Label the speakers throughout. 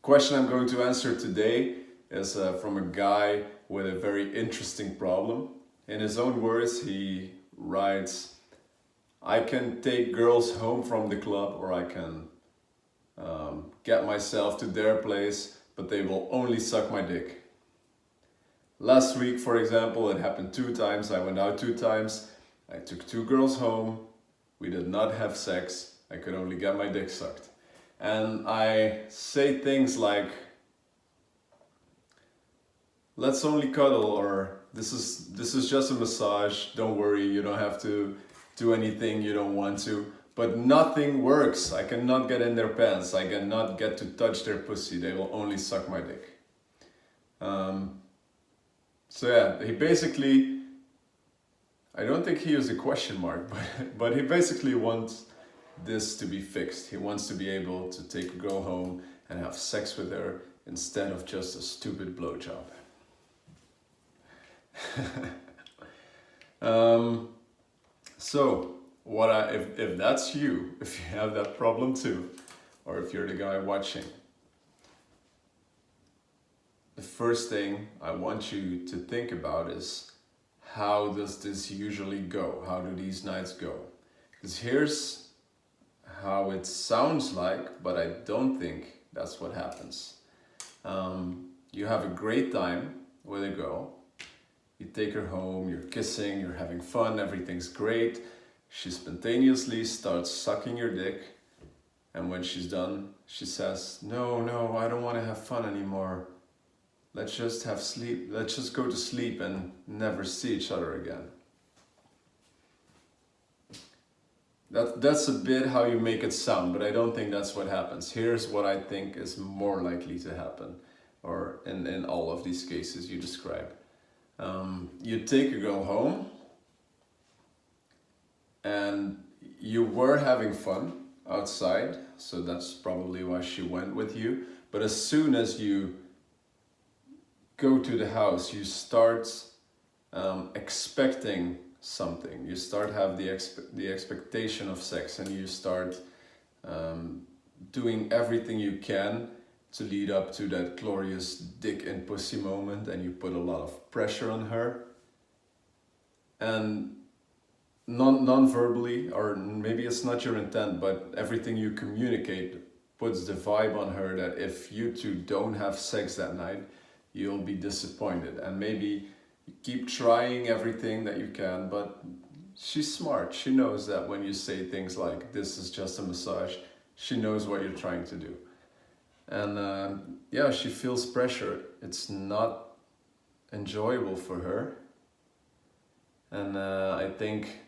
Speaker 1: question I'm going to answer today is from a guy with a very interesting problem. In his own words, he writes, I can take girls home from the club, or I can get myself to their place, but they will only suck my dick. Last week, for example, it happened 2 times. I went out 2 times. I took 2 girls home. We did not have sex. I could only get my dick sucked. And I say things like, let's only cuddle, or this is just a massage. Don't worry, you don't have to do anything you don't want to. But nothing works. I cannot get in their pants. I cannot get to touch their pussy. They will only suck my dick. So yeah, he basically, I don't think he used a question mark, but he basically wants this to be fixed. He wants to be able to take a girl home and have sex with her instead of just a stupid blowjob. So if that's you, if you have that problem too, or if you're the guy watching, the first thing I want you to think about is, how does this usually go? How do these nights go? Because here's how it sounds like, but I don't think that's what happens. You have a great time with a girl. You take her home, you're kissing, you're having fun, everything's great. She spontaneously starts sucking your dick. And when she's done, she says, no, I don't want to have fun anymore. Let's just have sleep. Let's just go to sleep and never see each other again. That's a bit how you make it sound, but I don't think that's what happens. Here's what I think is more likely to happen, or in all of these cases you describe. You take a girl home, and you were having fun outside, so that's probably why she went with you. But as soon as you go to the house, you start expecting something. You start have the expectation of sex, and you start doing everything you can to lead up to that glorious dick and pussy moment, and you put a lot of pressure on her. And non-verbally, or maybe it's not your intent, but everything you communicate puts the vibe on her that if you two don't have sex that night, you'll be disappointed. And maybe you keep trying everything that you can, but she's smart. She knows that when you say things like, this is just a massage, she knows what you're trying to do. And yeah, she feels pressure. It's not enjoyable for her. And I think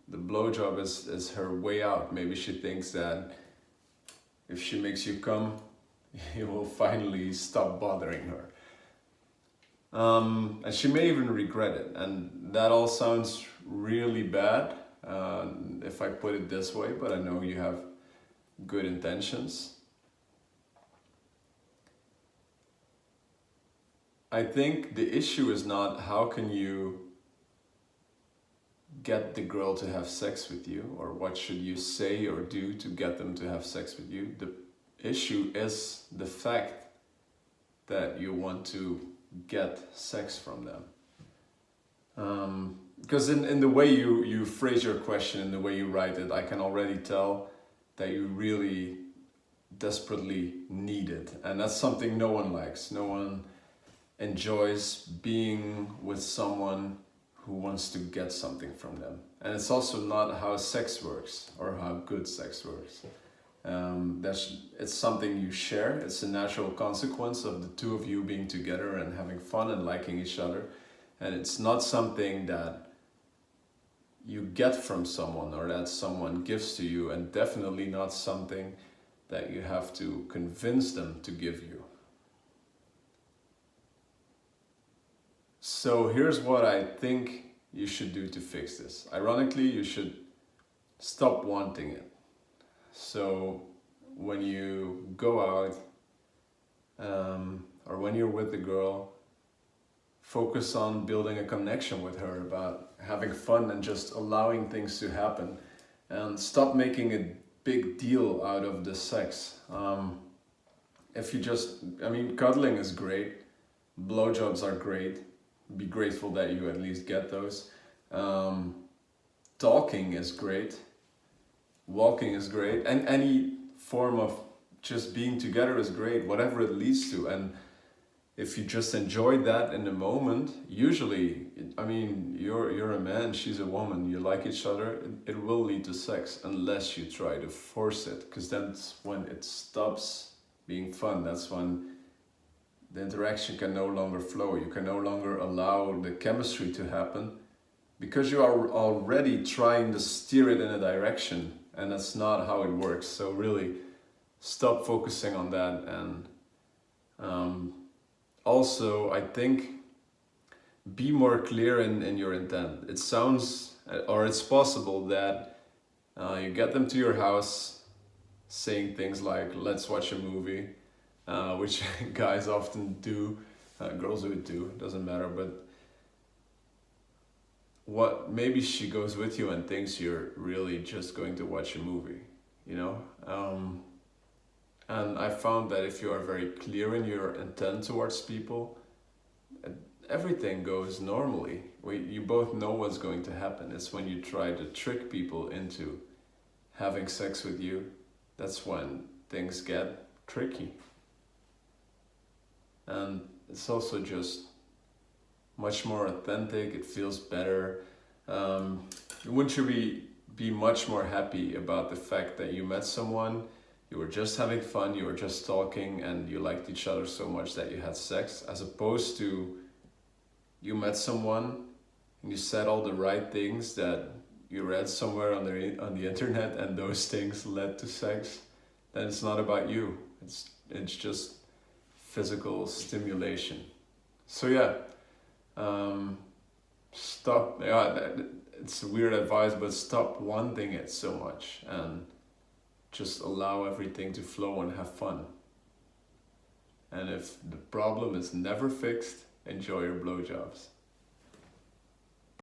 Speaker 1: the blowjob is her way out. Maybe she thinks that if she makes you come, you will finally stop bothering her. And she may even regret it. And that all sounds really bad if I put it this way, but I know you have good intentions. I think the issue is not how can you get the girl to have sex with you, or what should you say or do to get them to have sex with you. The issue is the fact that you want to get sex from them. Because in the way you phrase your question, in the way you write it, I can already tell that you really desperately need it. And that's something no one likes. No one enjoys being with someone who wants to get something from them. And it's also not how sex works, or how good sex works. It's something you share. It's a natural consequence of the two of you being together and having fun and liking each other. And it's not something that you get from someone, or that someone gives to you, and definitely not something that you have to convince them to give you. So here's what I think you should do to fix this. Ironically, you should stop wanting it. So when you go out, or when you're with the girl, focus on building a connection with her, about having fun and just allowing things to happen, and stop making a big deal out of the sex. if you just, I mean, cuddling is great, blowjobs are great, be grateful that you at least get those. Talking is great, walking is great, and any form of just being together is great, whatever it leads to. And if you just enjoy that in the moment, usually, I mean, you're a man, she's a woman, you like each other, it will lead to sex unless you try to force it, because that's when it stops being fun. That's when the interaction can no longer flow. You can no longer allow the chemistry to happen because you are already trying to steer it in a direction, and that's not how it works. So really stop focusing on that. And also, I think, be more clear in your intent. It sounds, or it's possible that you get them to your house saying things like, let's watch a movie, which guys often do, girls do it too, doesn't matter, but what, maybe she goes with you and thinks you're really just going to watch a movie, you know? And I found that if you are very clear in your intent towards people, everything goes normally. You both know what's going to happen. It's when you try to trick people into having sex with you, that's when things get tricky. And it's also just much more authentic, it feels better. Wouldn't you be much more happy about the fact that you met someone, you were just having fun, you were just talking, and you liked each other so much that you had sex, as opposed to you met someone and you said all the right things that you read somewhere on the internet, and those things led to sex? Then it's not about you. It's just physical stimulation. So yeah, stop. Yeah, it's weird advice, but stop wanting it so much and just allow everything to flow and have fun. And if the problem is never fixed, enjoy your blowjobs.